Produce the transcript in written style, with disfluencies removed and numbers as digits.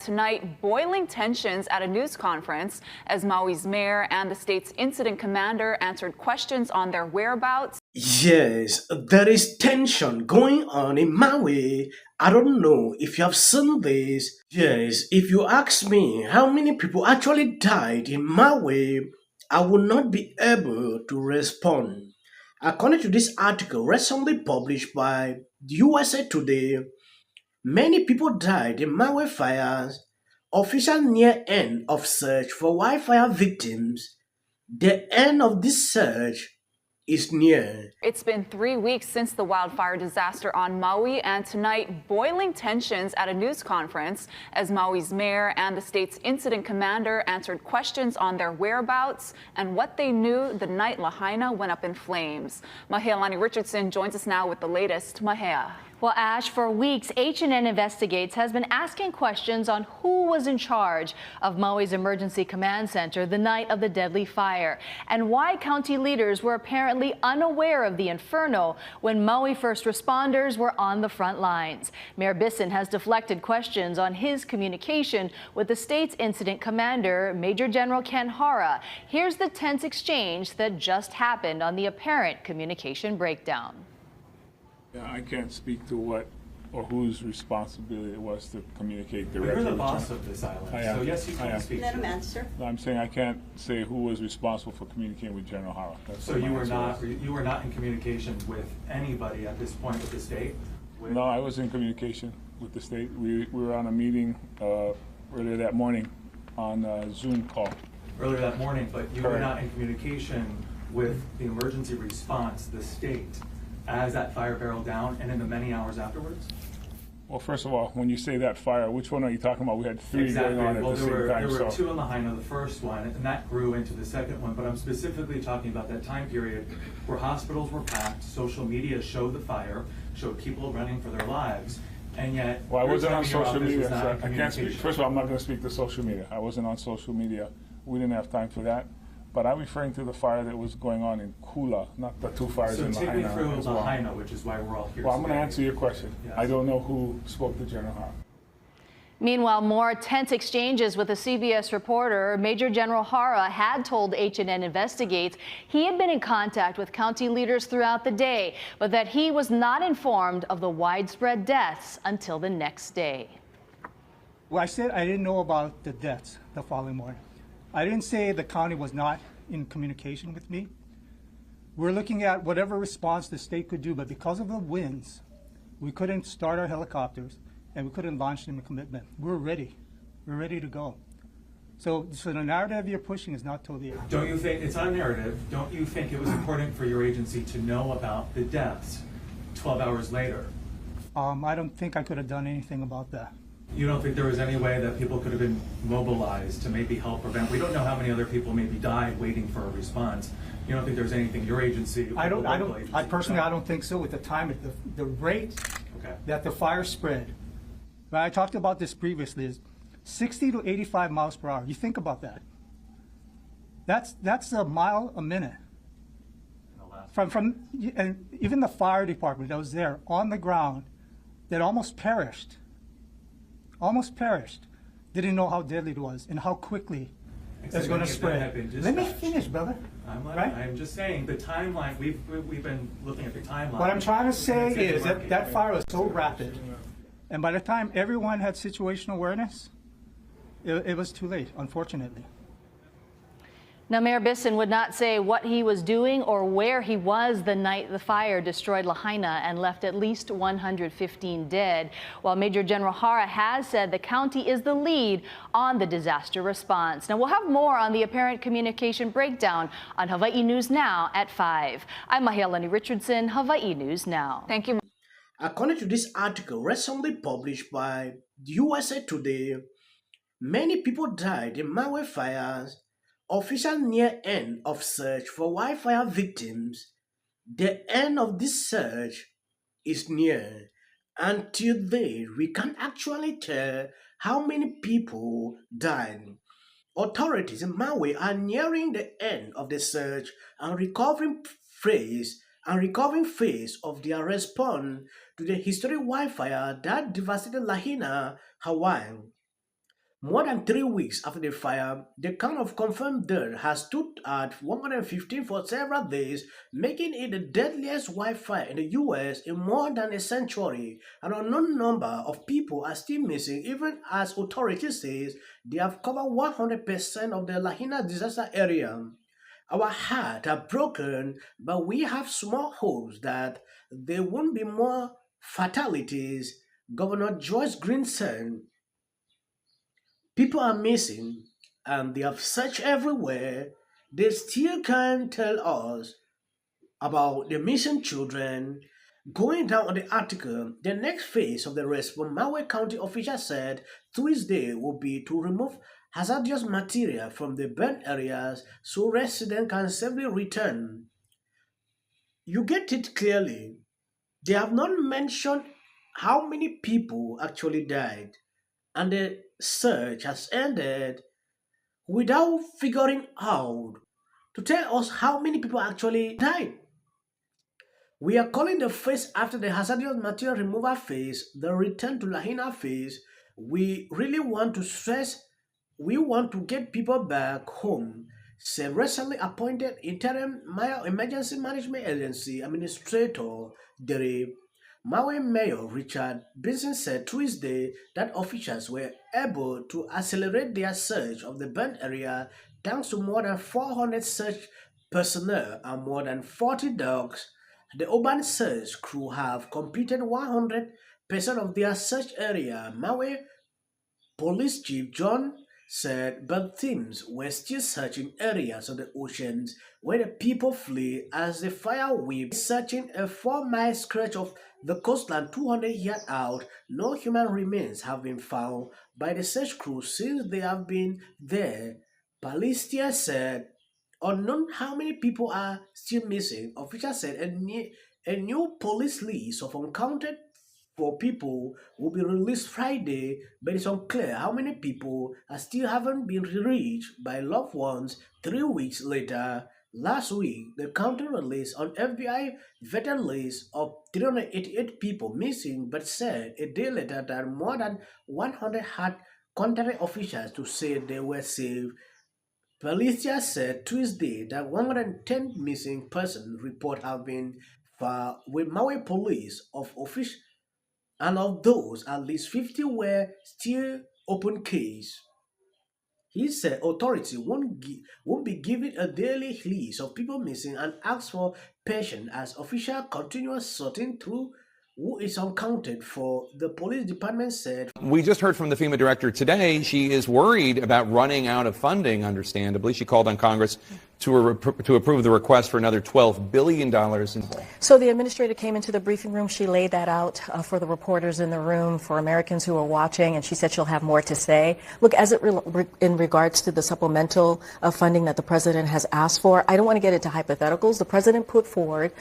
Tonight, boiling tensions at a news conference as Maui's mayor and the state's incident commander answered questions on their whereabouts. Yes, there is tension going on in Maui. I don't know if you have seen this. Yes, if you ask me how many people actually died in Maui, I will not be able to respond. According to this article recently published by USA Today, many people died in Maui fires. Official near end of search for wildfire victims. The end of this search is near. It's been 3 weeks since the wildfire disaster on Maui, and tonight, boiling tensions at a news conference as Maui's mayor and the state's incident commander answered questions on their whereabouts and what they knew the night Lahaina went up in flames. Mahea Lani Richardson joins us now with the latest. Mahea. Well, Ash, for weeks, H&N Investigates has been asking questions on who was in charge of Maui's Emergency Command Center the night of the deadly fire and why county leaders were apparently unaware of the inferno when Maui first responders were on the front lines. Mayor Bisson has deflected questions on his communication with the state's incident commander, Major General Ken Hara. Here's the tense exchange that just happened on the apparent communication breakdown. Yeah, I can't speak to what or whose responsibility it was to communicate But directly. you're the boss of this island, so yes, you can speak. Madam Answer. I'm saying I can't say who was responsible for communicating with General Hara. So you were not in communication with anybody at this point with the state? No, I was in communication with the state. We were on a meeting earlier that morning on a Zoom call. Earlier that morning, but you were Correct. not in communication with the emergency response, the state, as that fire barreled down and in the many hours afterwards? Well, first of all, when you say that fire, which one are you talking about? We had three Exactly. going on at Well, the same time. there were So two in Lahaina, the first one, and that grew into the second one. But I'm specifically talking about that time period where hospitals were packed, social media showed the fire, showed people running for their lives, and yet. well, I you're wasn't on telling me your social office media, was not so in I can't speak. communication. First of all, I'm not going to speak to social media. I wasn't on social media. We didn't have time for that. But I'm referring to the fire that was going on in Kula, not the two fires So in take me Lahaina through as well. Lahaina, which is why we're all here Well, I'm going to today. answer your question. Yes. I don't know who spoke to General Hara. Meanwhile, more tense exchanges with a CBS reporter. Major General Hara had told H&N Investigates he had been in contact with county leaders throughout the day, but that he was not informed of the widespread deaths until the next day. Well, I said I didn't know about the deaths the following morning. I didn't say the county was not in communication with me. We're looking at whatever response the state could do, but because of the winds, we couldn't start our helicopters and we couldn't launch them in commitment. We're ready. We're ready to go. So the narrative you're pushing is not totally accurate. Don't you think, it's not a narrative, don't you think it was important for your agency to know about the deaths 12 hours later? I don't think I could have done anything about that. You don't think there was any way that people could have been mobilized to maybe help prevent? We don't know how many other people maybe died waiting for a response. You don't think there's anything your agency? I or the local don't, agency I could personally, do? I don't think so with the time, the rate Okay. that the fire spread. But I talked about this previously, is 60 to 85 miles per hour. You think about that. That's a mile a minute. And even the fire department that was there on the ground that almost perished, didn't know how deadly it was and how quickly it's going to spread. Let me finish, brother. I'm just saying the timeline. We've been looking at the timeline. What I'm trying to say And it's is that that fire was so rapid, and by the time everyone had situational awareness, it was too late, unfortunately. Now, Mayor Bisson would not say what he was doing or where he was the night the fire destroyed Lahaina and left at least 115 dead, while Major General Hara has said the county is the lead on the disaster response. Now, we'll have more on the apparent communication breakdown on Hawaii News Now at 5. I'm Mahea Lani Richardson, Hawaii News Now. Thank you. According to this article recently published by USA Today, many people died in Maui fires. Official near end of search for wildfire victims. The end of this search is near. Until then, we can't actually tell how many people died. Authorities in Maui are nearing the end of the search and recovering phase of their response to the historic wildfire that devastated Lahaina, Hawaii. More than 3 weeks after the fire, the count of confirmed deaths has stood at 115 for several days, making it the deadliest wildfire in the U.S. in more than a century. An unknown number of people are still missing, even as authorities say they have covered 100% of the Lahaina disaster area. Our hearts are broken, but we have small hopes that there won't be more fatalities, Governor Joyce Green said. People are missing and they have searched everywhere. They still can't tell us about the missing children. Going down on the article, the next phase of the response, Maui County officials said Tuesday will be to remove hazardous material from the burnt areas so residents can safely return. You get it clearly. They have not mentioned how many people actually died, and the search has ended without figuring out to tell us how many people actually died. We are calling the phase after the hazardous material removal phase the return to Lahaina phase. We really want to stress we want to get people back home, said recently appointed interim Mayo Emergency Management Agency Administrator Dere. Maui Mayor Richard Benson said Tuesday that officials were able to accelerate their search of the burnt area thanks to more than 400 search personnel and more than 40 dogs. The urban search crew have completed 100% of their search area. Maui Police Chief John said, but teams were still searching areas of the oceans where the people flee as the fire whipped, searching a 4-mile stretch of the coastline 200 yards out. No human remains have been found by the search crew since they have been there. Palestia said, unknown how many people are still missing. Officials said a new police list of uncounted for people will be released Friday, but it's unclear how many people are still haven't been reached by loved ones 3 weeks later. Last week, the county released an FBI veteran list of 388 people missing, but said a day later that more than 100 had contacted officials to say they were safe. Policia said Tuesday that 110 missing persons reports have been filed with Maui police and of those, at least 50 were still open case. He said authorities won't be given a daily list of people missing and asked for patience as officials continue sorting through who is uncounted for, the police department said. We just heard from the FEMA director today. She is worried about running out of funding, understandably. She called on Congress to approve the request for another $12 billion. So the administrator came into the briefing room. She laid that out for the reporters in the room, for Americans who are watching, and she said she'll have more to say. Look, as it in regards to the supplemental funding that the president has asked for, I don't want to get into hypotheticals. The president put forward